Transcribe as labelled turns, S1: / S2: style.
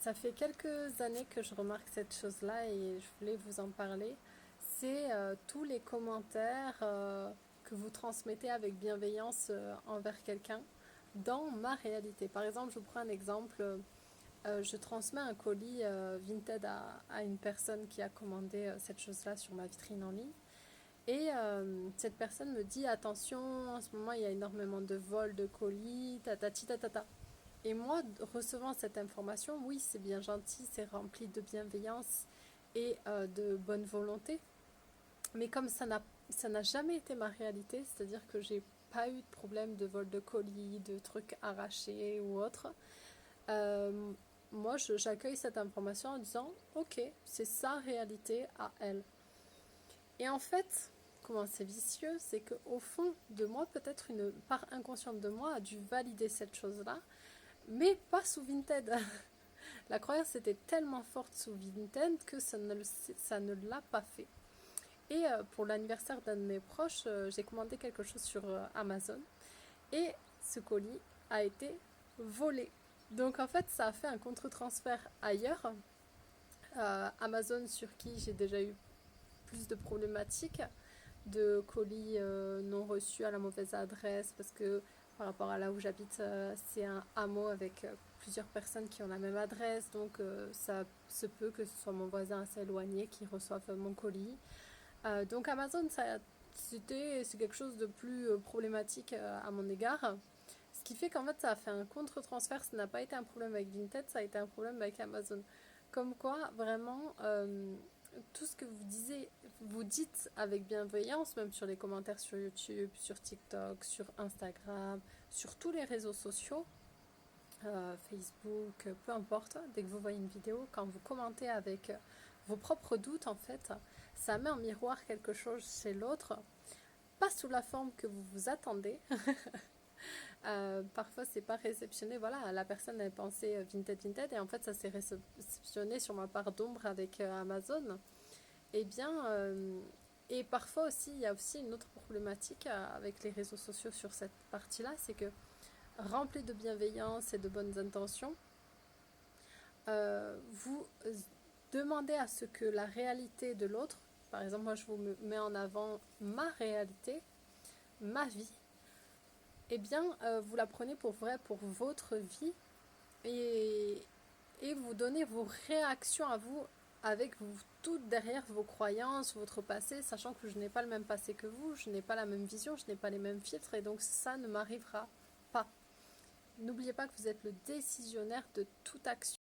S1: Ça fait quelques années que je remarque cette chose-là et je voulais vous en parler. C'est tous les commentaires que vous transmettez avec bienveillance envers quelqu'un dans ma réalité. Par exemple, je vous prends un exemple. Je transmets un colis Vinted à une personne qui a commandé cette chose-là sur ma vitrine en ligne. Et cette personne me dit attention, en ce moment il y a énormément de vols de colis, tatati tatata. Et moi, recevant cette information, oui, c'est bien gentil, c'est rempli de bienveillance et de bonne volonté. Mais comme ça n'a jamais été ma réalité, c'est-à-dire que j'ai pas eu de problème de vol de colis, de trucs arrachés ou autre, euh, moi j'accueille cette information en disant ok, c'est sa réalité à elle. Et en fait, comment c'est vicieux, c'est qu'au fond de moi, peut-être une part inconsciente de moi a dû valider cette chose-là, mais pas sous Vinted. La croyance était tellement forte sous Vinted que ça ne l'a pas fait. Et pour l'anniversaire d'un de mes proches, j'ai commandé quelque chose sur Amazon et ce colis a été volé. Donc en fait, ça a fait un contre-transfert ailleurs. Amazon sur qui j'ai déjà eu plus de problématiques de colis non reçus à la mauvaise adresse parce que par rapport à là où j'habite, c'est un hameau avec plusieurs personnes qui ont la même adresse, donc ça se peut que ce soit mon voisin assez éloigné qui reçoive mon colis. Donc Amazon, c'est quelque chose de plus problématique à mon égard. Ce qui fait qu'en fait, ça a fait un contre-transfert. Ça n'a pas été un problème avec Vinted, ça a été un problème avec Amazon. Comme quoi, vraiment, tout ce que vous dites avec bienveillance, même sur les commentaires sur YouTube, sur TikTok, sur Instagram, sur tous les réseaux sociaux, Facebook, peu importe, dès que vous voyez une vidéo, quand vous commentez avec vos propres doutes, en fait, ça met en miroir quelque chose chez l'autre, pas sous la forme que vous vous attendez. Parfois, c'est pas réceptionné. Voilà, la personne avait pensé Vinted, et en fait, ça s'est réceptionné sur ma part d'ombre avec Amazon. Eh bien, et parfois aussi, il y a aussi une autre problématique avec les réseaux sociaux sur cette partie-là, c'est que rempli de bienveillance et de bonnes intentions, vous demandez à ce que la réalité de l'autre, par exemple, moi je vous mets en avant ma réalité, ma vie, eh bien, vous la prenez pour vrai pour votre vie et, et vous donnez vos réactions à vous avec vous toutes derrière vos croyances, votre passé, sachant que je n'ai pas le même passé que vous, je n'ai pas la même vision, je n'ai pas les mêmes filtres et donc ça ne m'arrivera pas. N'oubliez pas que vous êtes le décisionnaire de toute action.